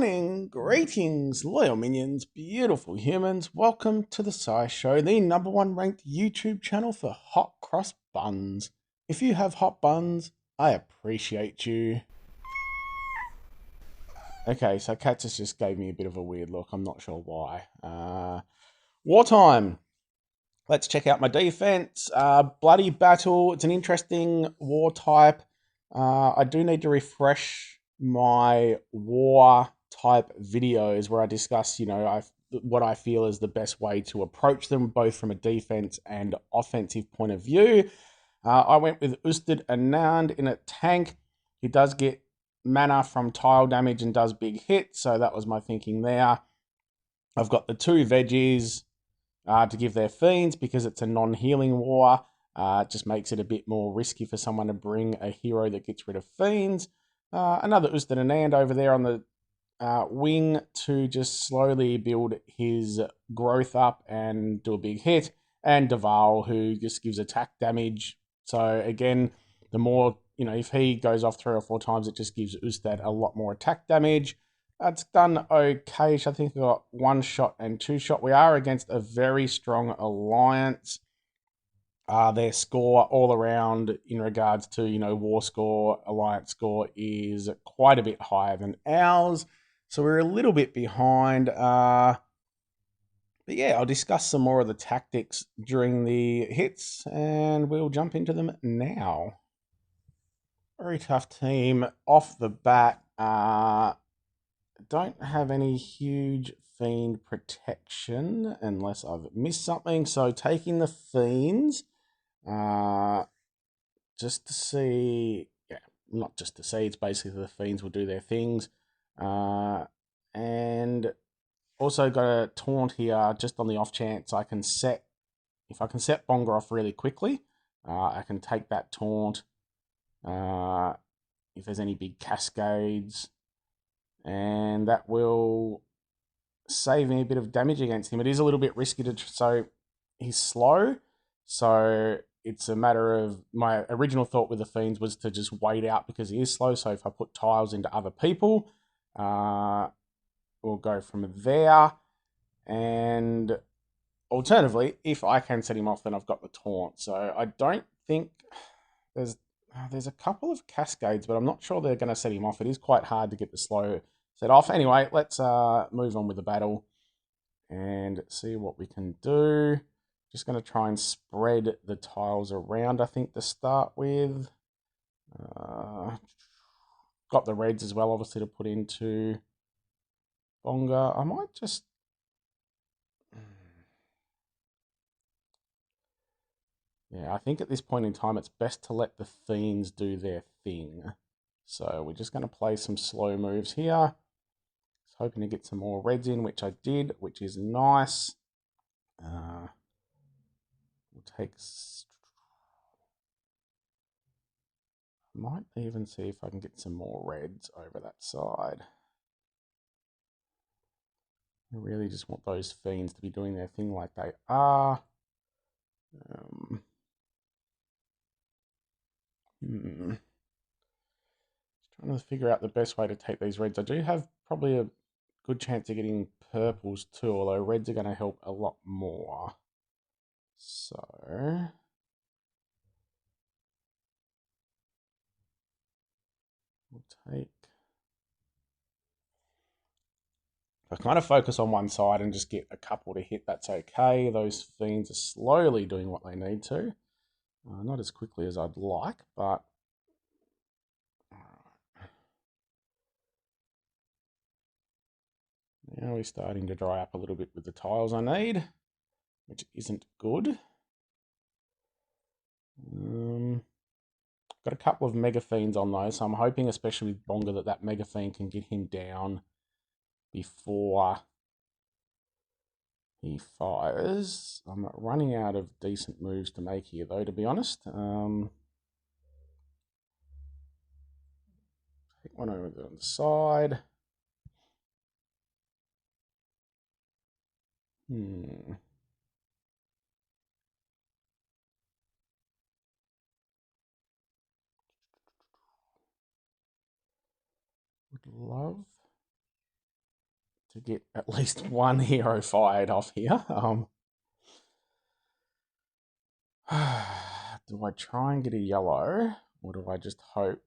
morning, greetings, loyal minions, beautiful humans. Welcome to the Sci Show, the #1 ranked YouTube channel for hot cross buns. If you have hot buns, I appreciate you. Okay, so Cactus just gave me a bit of a weird look. I'm not sure why. Wartime. Let's check out my defense. Bloody Battle. It's an interesting war type. I do need to refresh my war type videos where I discuss, what I feel is the best way to approach them, both from a defense and offensive point of view. I went with Ustad Anand in a tank. He does get mana from tile damage and does big hits, so that was my thinking there. I've got the two veggies to give their fiends because it's a non-healing war. It just makes it a bit more risky for someone to bring a hero that gets rid of fiends. Another Ustad Anand over there on the wing to just slowly build his growth up and do a big hit. And Deval, who just gives attack damage. So again, the more, if he goes off 3 or 4 times, it just gives Ustad a lot more attack damage. It's done okay. I think I got 1 shot and 2 shot. We are against a very strong alliance. Their score all around in regards to, war score, alliance score is quite a bit higher than ours. So we're a little bit behind. But yeah, I'll discuss some more of the tactics during the hits and we'll jump into them now. Very tough team off the bat. Don't have any huge fiend protection unless I've missed something. So taking the fiends, just to see, not just to see, it's basically the fiends will do their things. And also got a taunt here just on the off chance I can set, if I can set Bonga off really quickly, I can take that taunt. If there's any big cascades, and that will save me a bit of damage against him. It is a little bit risky so he's slow, so it's a matter of, my original thought with the fiends was to just wait out because he is slow, so if I put tiles into other people, we'll go from there. And alternatively, if I can set him off, then I've got the taunt. So I don't think there's a couple of cascades, but I'm not sure they're going to set him off. It is quite hard to get the slow set off. Anyway, let's move on with the battle and see what we can do. Just going to try and spread the tiles around, I think, to start with. Got the reds as well, obviously, to put into Bonga. I might just... Yeah, I think at this point in time, it's best to let the fiends do their thing. So we're just going to play some slow moves here. Hoping to get some more reds in, which I did, which is nice. We'll take... Might even see if I can get some more reds over that side. I really just want those fiends to be doing their thing like they are. Trying to figure out the best way to take these reds. I do have probably a good chance of getting purples too, although reds are going to help a lot more. So... we'll take... If I kind of focus on one side and just get a couple to hit, that's okay. Those fiends are slowly doing what they need to. Not as quickly as I'd like, but... Now we're starting to dry up a little bit with the tiles I need, which isn't good. Got a couple of Mega Fiends on those, so I'm hoping, especially with Bonga, that Mega Fiend can get him down before he fires. I'm not running out of decent moves to make here, though, to be honest. Take one over there on the side. Would love to get at least one hero fired off here. Do I try and get a yellow, or do I just hope?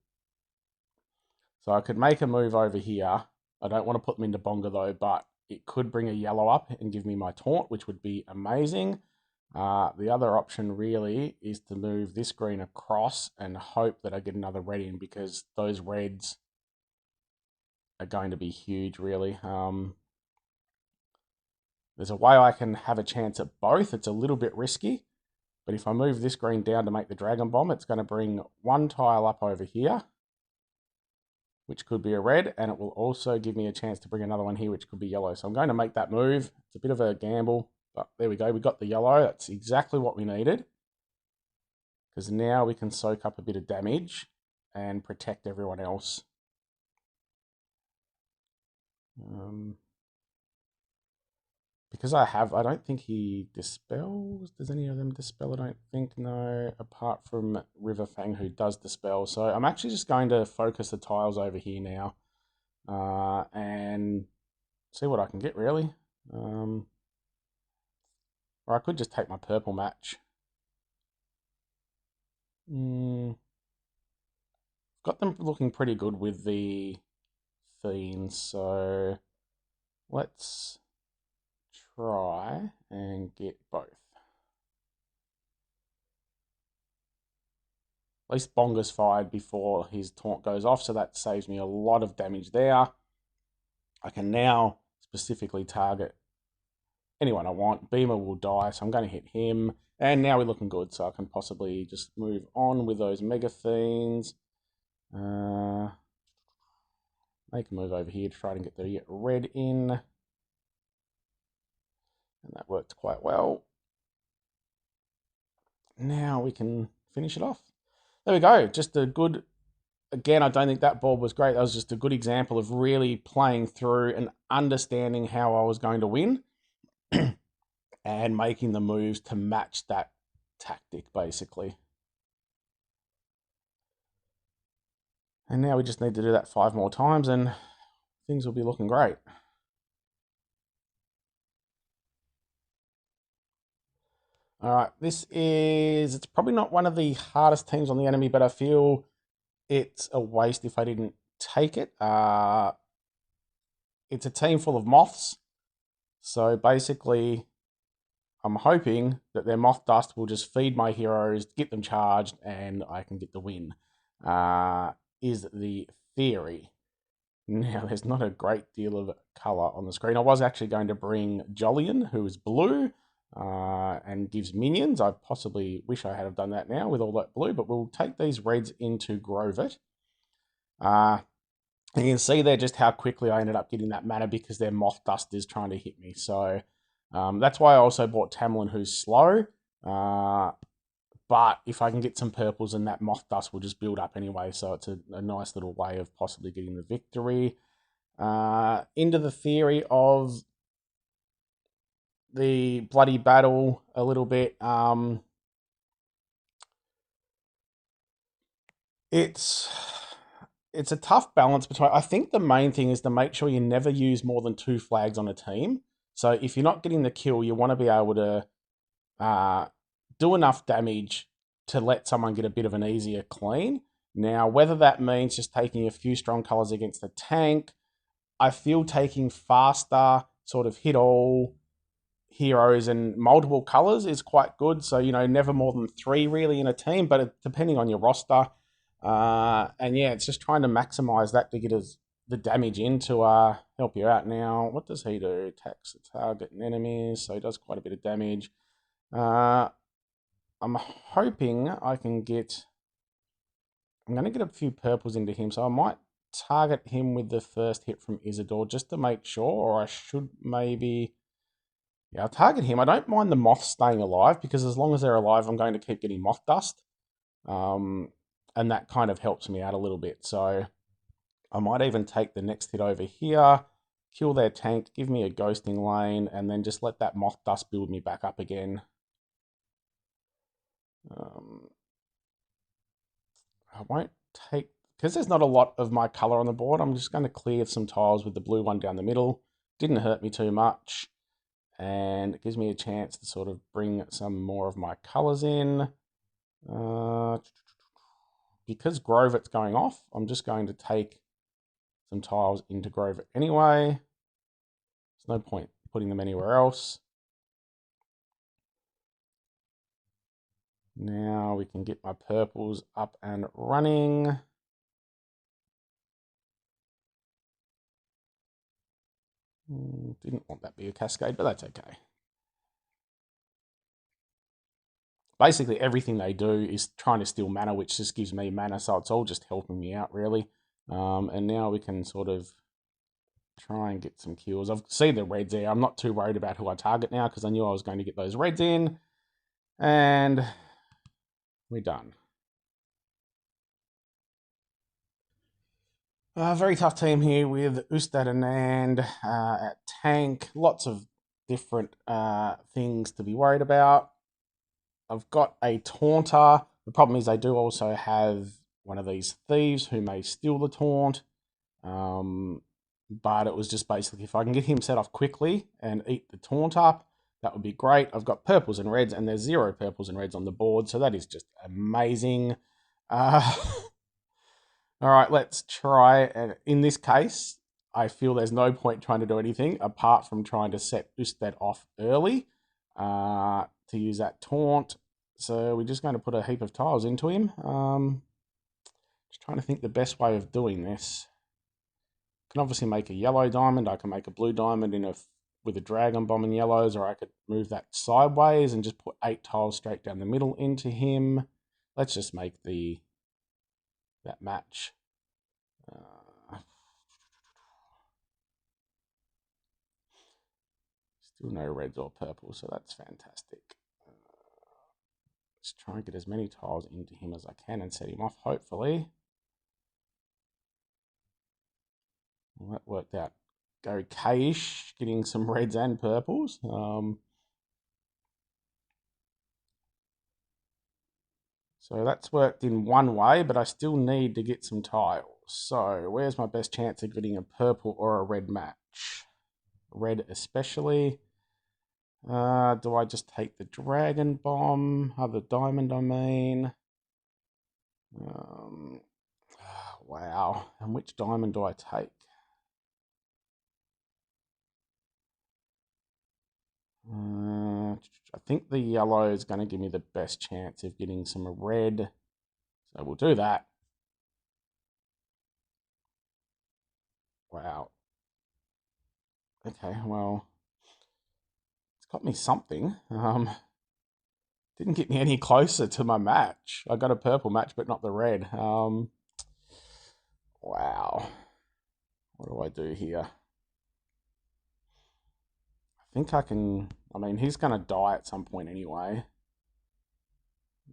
So I could make a move over here. I don't want to put them into Bonga though, but it could bring a yellow up and give me my taunt, which would be amazing. The other option really is to move this green across and hope that I get another red in, because those reds are going to be huge, really. There's a way I can have a chance at both. It's a little bit risky, but if I move this green down to make the Dragon Bomb, it's going to bring one tile up over here, which could be a red, and it will also give me a chance to bring another one here, which could be yellow. So I'm going to make that move. It's a bit of a gamble, but there we go. We got the yellow. That's exactly what we needed, because now we can soak up a bit of damage and protect everyone else. Because I don't think he dispels. Does any of them dispel? I don't think, no, apart from River Fang, who does dispel. So I'm actually just going to focus the tiles over here now and see what I can get, really. Or I could just take my purple match. Got them looking pretty good with the Fiends, so let's try and get both. At least Bonga's fired before his taunt goes off, so that saves me a lot of damage there. I can now specifically target anyone I want. Beamer will die, so I'm going to hit him. And now we're looking good, so I can possibly just move on with those Mega Fiends. Make a move over here to try and get the red in. And that worked quite well. Now we can finish it off. There we go. Just a good, again, I don't think that board was great. That was just a good example of really playing through and understanding how I was going to win and making the moves to match that tactic, basically. And now we just need to do that 5 more times and things will be looking great. All right, it's probably not one of the hardest teams on the enemy, but I feel it's a waste if I didn't take it. It's a team full of moths. So basically, I'm hoping that their moth dust will just feed my heroes, get them charged, and I can get the win. Is the theory. Now, there's not a great deal of colour on the screen. I was actually going to bring Jolyon, who is blue, and gives minions. I possibly wish I had have done that now with all that blue, but we'll take these reds into Grovit. You can see there just how quickly I ended up getting that mana because their moth dust is trying to hit me. So that's why I also bought Tamlin, who's slow. But if I can get some purples, and that moth dust will just build up anyway. So it's a nice little way of possibly getting the victory. Into the theory of the bloody battle a little bit. It's a tough balance between. I think the main thing is to make sure you never use more than 2 flags on a team. So if you're not getting the kill, you want to be able to do enough damage to let someone get a bit of an easier clean. Now, whether that means just taking a few strong colors against the tank, I feel taking faster, sort of hit all heroes and multiple colors is quite good. So, never more than 3 really in a team, but depending on your roster. And yeah, it's just trying to maximize that to get the damage in to help you out. Now, what does he do? Attacks the target and enemies, so he does quite a bit of damage. I'm hoping I can get... I'm going to get a few purples into him, so I might target him with the first hit from Isidore just to make sure, or I should maybe... Yeah, I'll target him. I don't mind the moths staying alive, because as long as they're alive, I'm going to keep getting moth dust. And that kind of helps me out a little bit. So I might even take the next hit over here, kill their tank, give me a ghosting lane, and then just let that moth dust build me back up again. I won't because there's not a lot of my color on the board, I'm just going to clear some tiles with the blue one down the middle. didn't hurt me too much. And it gives me a chance to sort of bring some more of my colours in. Because Grovet's going off, I'm just going to take some tiles into Grovet anyway. There's no point putting them anywhere else. Now we can get my purples up and running. Didn't want that to be a cascade, but that's okay. Basically, everything they do is trying to steal mana, which just gives me mana, so it's all just helping me out, really. And now we can sort of try and get some kills. I've seen the reds there. I'm not too worried about who I target now because I knew I was going to get those reds in. And we're done. Very tough team here with Ustad Anand at tank. Lots of different things to be worried about. I've got a Taunter. The problem is they do also have one of these thieves who may steal the taunt. But it was just basically if I can get him set off quickly and eat the taunt up, that would be great. I've got purples and reds, and there's 0 purples and reds on the board, so that is just amazing. All right, let's try. And in this case, I feel there's no point trying to do anything apart from trying to set Ustad off early to use that taunt. So we're just going to put a heap of tiles into him. Just trying to think the best way of doing this. I can obviously make a yellow diamond. I can make a blue diamond with a dragon bomb in yellows, or I could move that sideways and just put 8 tiles straight down the middle into him. Let's just make that match. Still no reds or purple, so that's fantastic. Let's try and get as many tiles into him as I can and set him off, hopefully. Well, that worked out okay-ish, getting some reds and purples. So that's worked in one way, but I still need to get some tiles. So where's my best chance of getting a purple or a red match? Red especially. Do I just take the dragon bomb? The diamond, I mean. Wow. And which diamond do I take? I think the yellow is going to give me the best chance of getting some red. So we'll do that. Wow. Okay, well, it's got me something. Didn't get me any closer to my match. I got a purple match, but not the red. Wow. What do I do here? I think I can... I mean, he's going to die at some point anyway.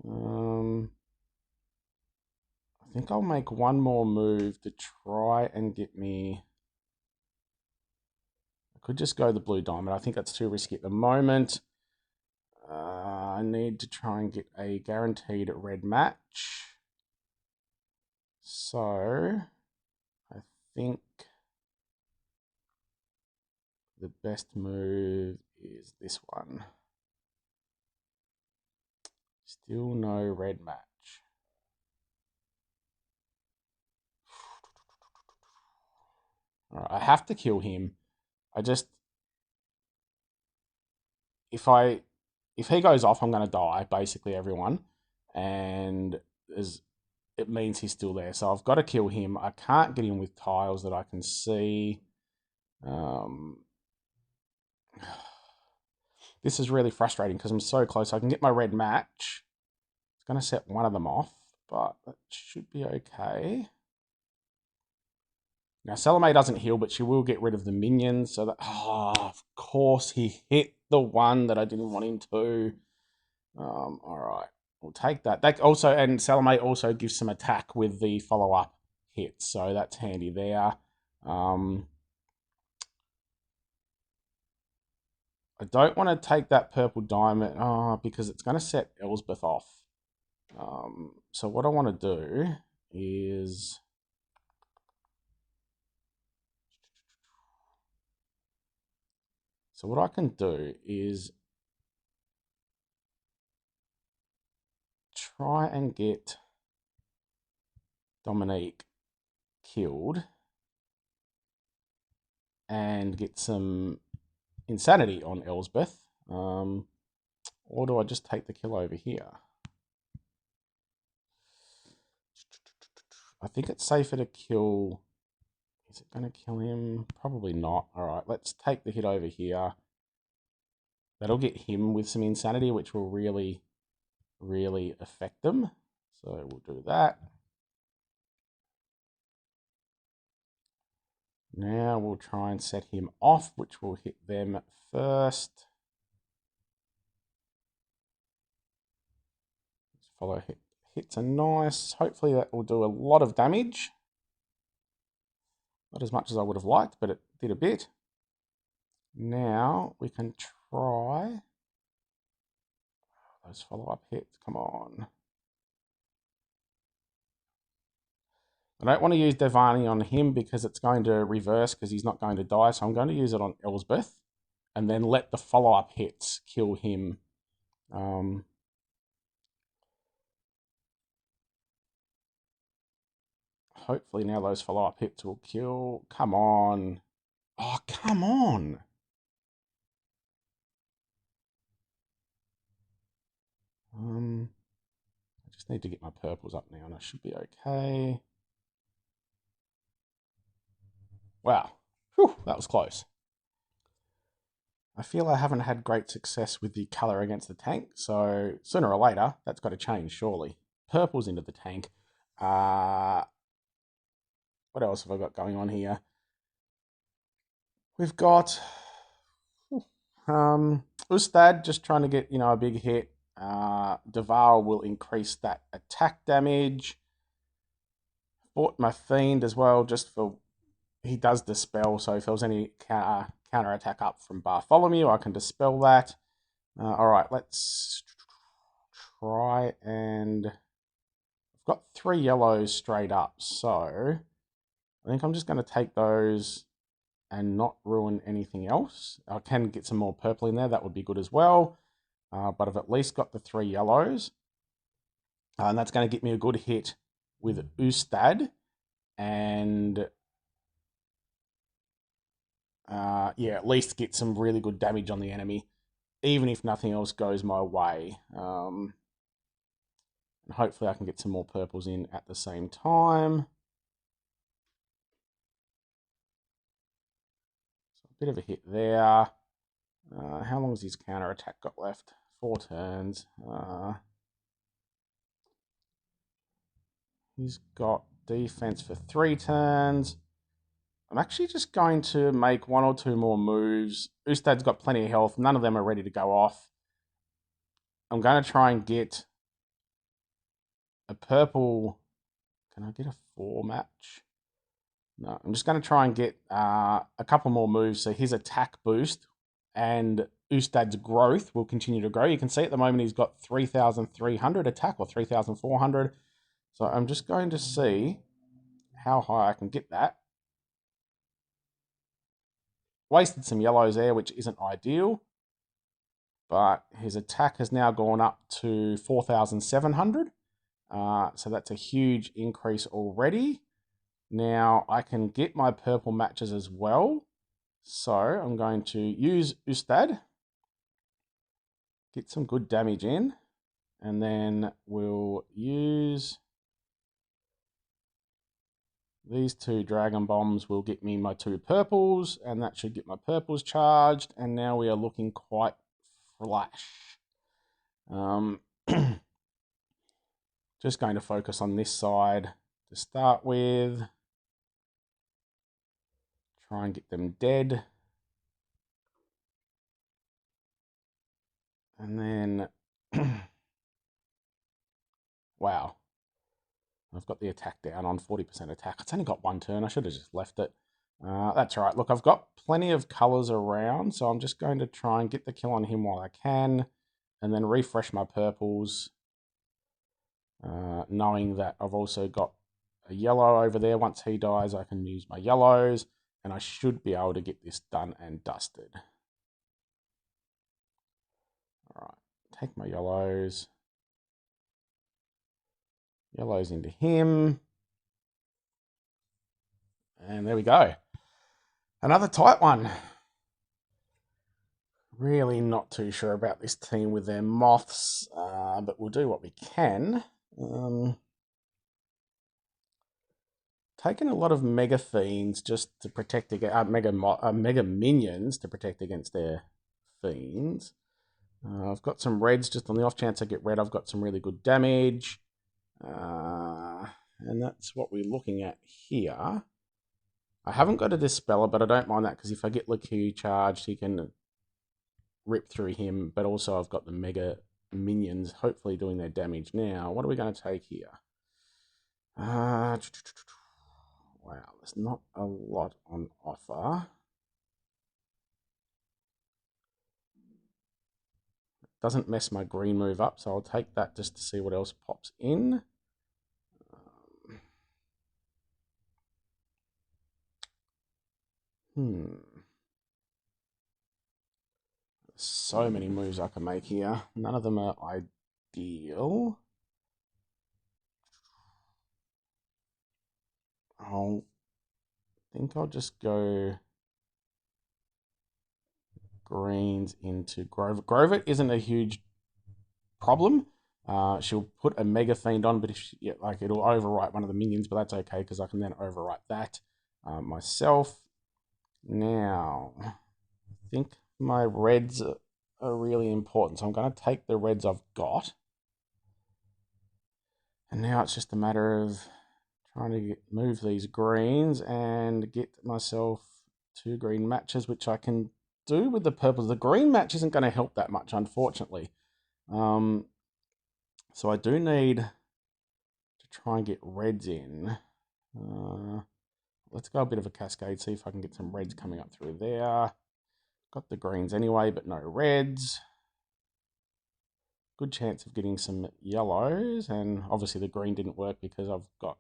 I think I'll make one more move to try and get me... I could just go the blue diamond. I think that's too risky at the moment. I need to try and get a guaranteed red match. So, I think the best move is this one. Still no red match. All right, I have to kill him. I just... If he goes off, I'm going to die, basically, everyone. And it means he's still there. So I've got to kill him. I can't get him with tiles that I can see. This is really frustrating because I'm so close. I can get my red match. It's going to set one of them off, but that should be okay. Now, Salome doesn't heal, but she will get rid of the minions. So that, of course, he hit the one that I didn't want him to. All right, we'll take that. That also, and Salome also gives some attack with the follow-up hit, so that's handy there. I don't want to take that purple diamond because it's going to set Elsbeth off. So what I want to do is... So what I can do is try and get Dominique killed and get some insanity on Elsbeth. Or do I just take the kill over here? I think it's safer to kill. Is it going to kill him? Probably not. All right, let's take the hit over here. That'll get him with some insanity, which will really, really affect them. So we'll do that. Now we'll try and set him off, which will hit them first. Follow hit. Hits are nice. Hopefully that will do a lot of damage. Not as much as I would have liked, but it did a bit. Now we can try those follow-up hits. Come on. I don't want to use Devani on him because it's going to reverse because he's not going to die. So I'm going to use it on Elsbeth and then let the follow-up hits kill him. Hopefully now those follow-up hits will kill. Come on. Oh, come on. I just need to get my purples up now and I should be okay. Wow. Whew, that was close. I feel I haven't had great success with the colour against the tank, so sooner or later, that's got to change, surely. Purple's into the tank. What else have I got going on here? We've got Ustad just trying to get, a big hit. Devour will increase that attack damage. Bought my Fiend as well, just for he does dispel, so if there was any counter attack up from Bartholomew, I can dispel that. All right, let's try and I've got 3 yellows straight up, so I think I'm just going to take those and not ruin anything else. I can get some more purple in there, that would be good as well. But I've at least got the 3 yellows. And that's going to get me a good hit with Ustad. And yeah, at least get some really good damage on the enemy, even if nothing else goes my way. And hopefully I can get some more purples in at the same time. So a bit of a hit there. How long has his counter attack got left? 4 turns. He's got defense for 3 turns. I'm actually just going to make 1 or 2 more moves. Ustad's got plenty of health. None of them are ready to go off. I'm going to try and get a purple. Can I get a 4 match? No, I'm just going to try and get a couple more moves. So his attack boost and Ustad's growth will continue to grow. You can see at the moment he's got 3,300 attack or 3,400. So I'm just going to see how high I can get that. Wasted some yellows there, which isn't ideal. But his attack has now gone up to 4,700. So that's a huge increase already. Now I can get my purple matches as well. So I'm going to use Ustad. Get some good damage in. And then we'll use these 2 Dragon Bombs will get me my 2 purples, and that should get my purples charged, and now we are looking quite flash. Just going to focus on this side to start with. Try and get them dead. And then, wow. I've got the attack down on 40% attack. It's only got 1 turn. I should have just left it. That's all right. Look, I've got plenty of colours around, so I'm just going to try and get the kill on him while I can, and then refresh my purples, knowing that I've also got a yellow over there. Once he dies, I can use my yellows, and I should be able to get this done and dusted. take my yellows. Yellows into him. And there we go. Another tight one. Really not too sure about this team with their moths, but we'll do what we can. Taking a lot of Mega Fiends just to protect against Mega Minions to protect against their Fiends. I've got some reds just on the off chance I get red. I've got some really good damage. And that's what we're looking at here. I haven't got a Dispeller, but I don't mind that because if I get Laku charged, he can rip through him. But also I've got the Mega Minions hopefully doing their damage. Now, what are we going to take here? Wow, there's not a lot on offer. Doesn't mess my green move up, so I'll take that just to see what else pops in. So many moves I can make here. None of them are ideal. I think I'll just go greens into Grover. Grover isn't a huge problem. She'll put a Mega Fiend on, but if she, yeah, like it'll overwrite one of the minions, but that's okay because I can then overwrite that myself. Now, I think my reds are really important, so I'm going to take the reds I've got. And now it's just a matter of trying to move these greens and get myself 2 green matches, which I can do with the purples. The green match isn't going to help that much, unfortunately. So I do need to try and get reds in. Let's go a bit of a cascade, see if I can get some reds coming up through there. Got the greens anyway, but no reds. Good chance of getting some yellows, and obviously the green didn't work because I've got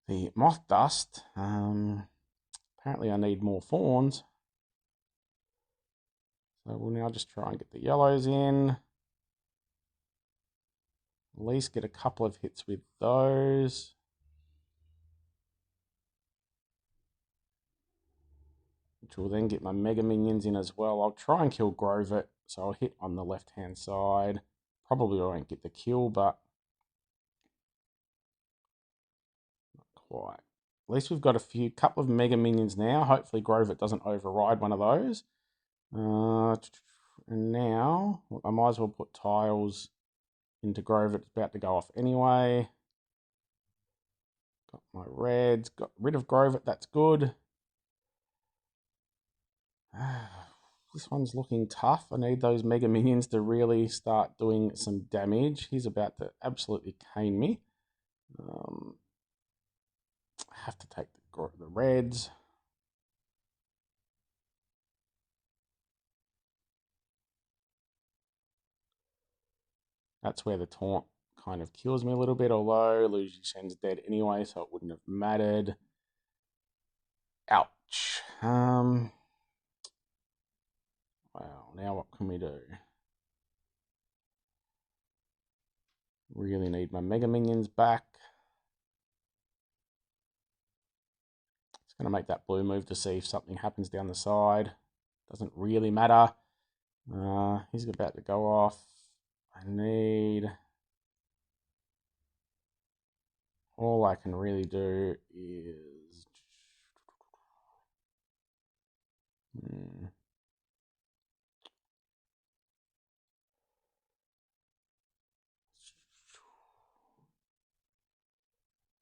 the moth dust. Apparently I need more fawns. So we'll now just try and get the yellows in. At least get a couple of hits with those. Which will then get my Mega Minions in as well. I'll try and kill Grovit, so I'll hit on the left-hand side. Probably won't get the kill, but not quite. At least we've got a couple of Mega Minions now. Hopefully Grovit doesn't override one of those. And now, I might as well put tiles into Grovit. It's about to go off anyway. Got my reds. Got rid of Grovit. That's good. This one's looking tough. I need those Mega Minions to really start doing some damage. He's about to absolutely cane me. I have to take the reds. That's where the taunt kind of kills me a little bit, although Lu Shen's dead anyway, so it wouldn't have mattered. Ouch. Wow, now what can we do? Really need my Mega Minions back. It's going to make that blue move to see if something happens down the side. Doesn't really matter. He's about to go off. I need... All I can really do is...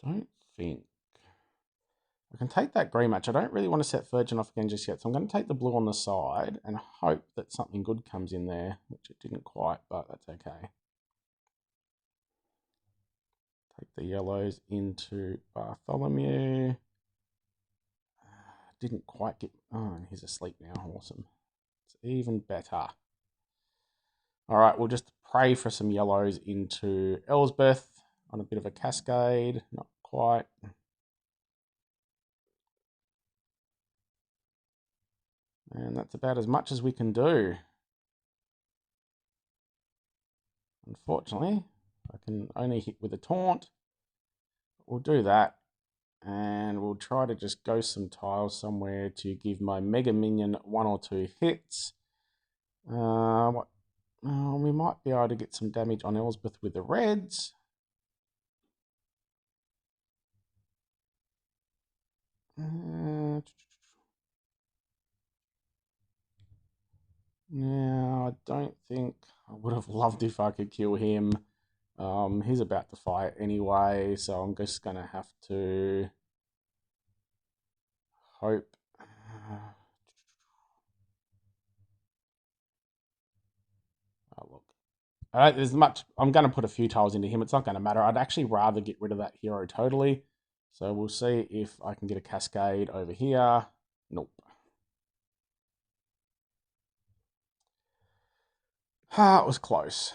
Don't think... I can take that green match. I don't really want to set Virgin off again just yet, so I'm going to take the blue on the side and hope that something good comes in there, which it didn't quite, but that's okay. Take the yellows into Bartholomew. Didn't quite get... Oh, and he's asleep now. Awesome. It's even better. All right, we'll just pray for some yellows into Elsbeth on a bit of a cascade. Not quite. And that's about as much as we can do. Unfortunately, I can only hit with a taunt. We'll do that. And we'll try to just ghost some tiles somewhere to give my Mega Minion 1 or 2 hits. We might be able to get some damage on Elspeth with the reds. Now, I don't think I would have loved if I could kill him. He's about to fight anyway, so I'm just going to have to hope. Oh, look. There's much. I'm going to put a few tiles into him. It's not going to matter. I'd actually rather get rid of that hero totally. So we'll see if I can get a cascade over here. Nope. It was close.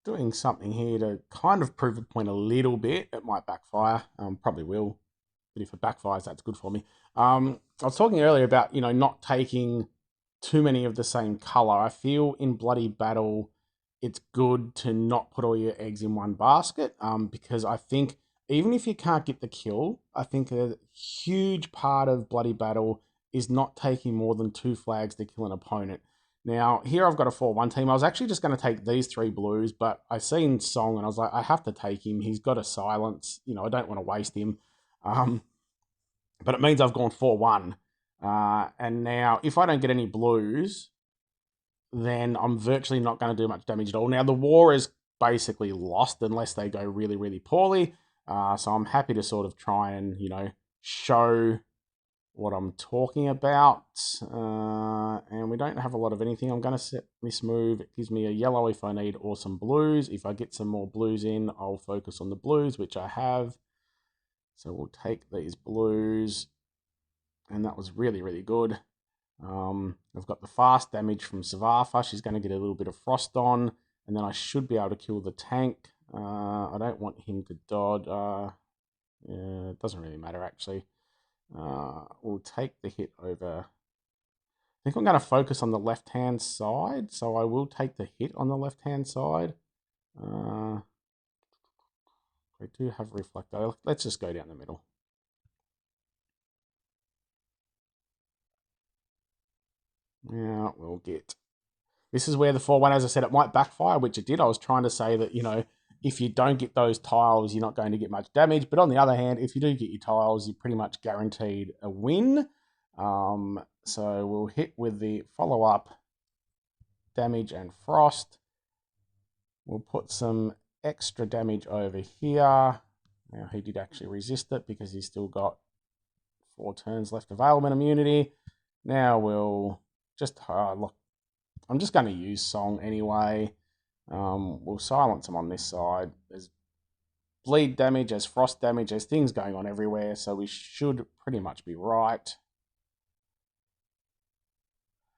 Doing something here to kind of prove a point a little bit. It might backfire. Probably will. But if it backfires, that's good for me. I was talking earlier about, not taking too many of the same color. I feel in Bloody Battle, it's good to not put all your eggs in one basket, because I think even if you can't get the kill, I think a huge part of Bloody Battle is not taking more than 2 flags to kill an opponent. Now, here I've got a 4-1 team. I was actually just going to take these 3 blues, but I seen Song and I was like, I have to take him. He's got a silence. I don't want to waste him. But it means I've gone 4-1. And now, if I don't get any blues, then I'm virtually not going to do much damage at all. Now, the war is basically lost unless they go really, really poorly. So I'm happy to sort of try and, show what I'm talking about. And we don't have a lot of anything. I'm going to set this move. It gives me a yellow if I need, or some blues. If I get some more blues in, I'll focus on the blues, which I have. So we'll take these blues. And that was really, really good. I've got the fast damage from Savafa. She's going to get a little bit of frost on. And then I should be able to kill the tank. I don't want him to dodge. Yeah, it doesn't really matter, actually. We'll take the hit over. I think I'm going to focus on the left-hand side. So I will take the hit on the left-hand side. I do have Reflector. Let's just go down the middle. Now we'll get... This is where the 4-1, as I said, it might backfire, which it did. I was trying to say that, if you don't get those tiles, you're not going to get much damage. But on the other hand, if you do get your tiles, you're pretty much guaranteed a win. So we'll hit with the follow-up damage and frost. We'll put some extra damage over here. Now, he did actually resist it because he's still got 4 turns left of ailment immunity. Now we'll just... look, I'm just going to use Song anyway. We'll silence him on this side. There's bleed damage, there's frost damage, there's things going on everywhere, so we should pretty much be right.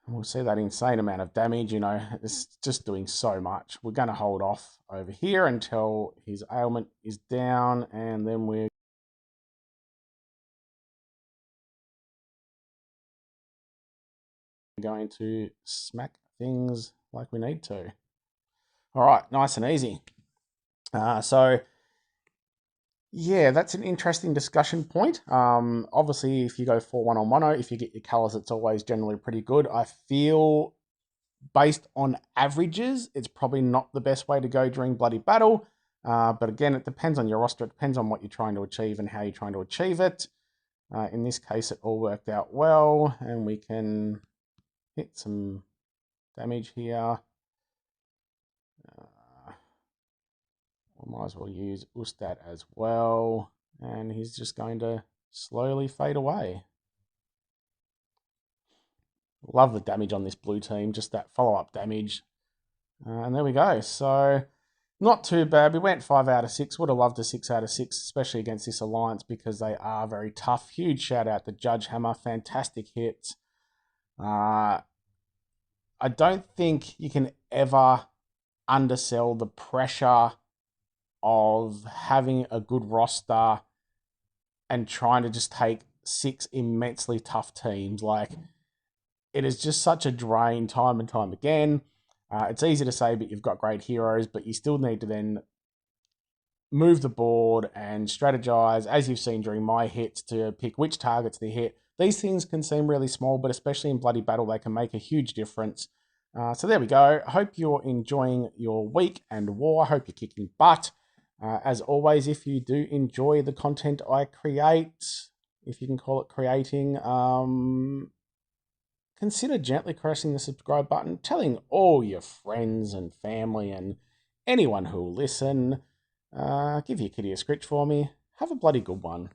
And we'll see that insane amount of damage, it's just doing so much. We're going to hold off over here until his ailment is down, and then we're going to smack things like we need to. All right, nice and easy. So, yeah, that's an interesting discussion point. Obviously, if you go 4-1 on mono, if you get your colours, it's always generally pretty good. I feel, based on averages, it's probably not the best way to go during Bloody Battle. But again, it depends on your roster. It depends on what you're trying to achieve and how you're trying to achieve it. In this case, it all worked out well, and we can hit some damage here. We might as well use Ustad as well. And he's just going to slowly fade away. Love the damage on this blue team, just that follow-up damage. And there we go. So, not too bad. We went 5 out of 6. Would have loved a 6 out of 6, especially against this alliance, because they are very tough. Huge shout out to Judge Hammer. Fantastic hits. I don't think you can ever undersell the pressure of having a good roster and trying to just take 6 immensely tough teams. Like, it is just such a drain time and time again. It's easy to say, but you've got great heroes, but you still need to then move the board and strategize, as you've seen during my hits, to pick which targets to hit. These things can seem really small, but especially in Bloody Battle, they can make a huge difference. So there we go. I hope you're enjoying your week and war. I hope you're kicking butt. As always, if you do enjoy the content I create, if you can call it creating, consider gently pressing the subscribe button, telling all your friends and family and anyone who'll listen. Give your kitty a scritch for me. Have a bloody good one.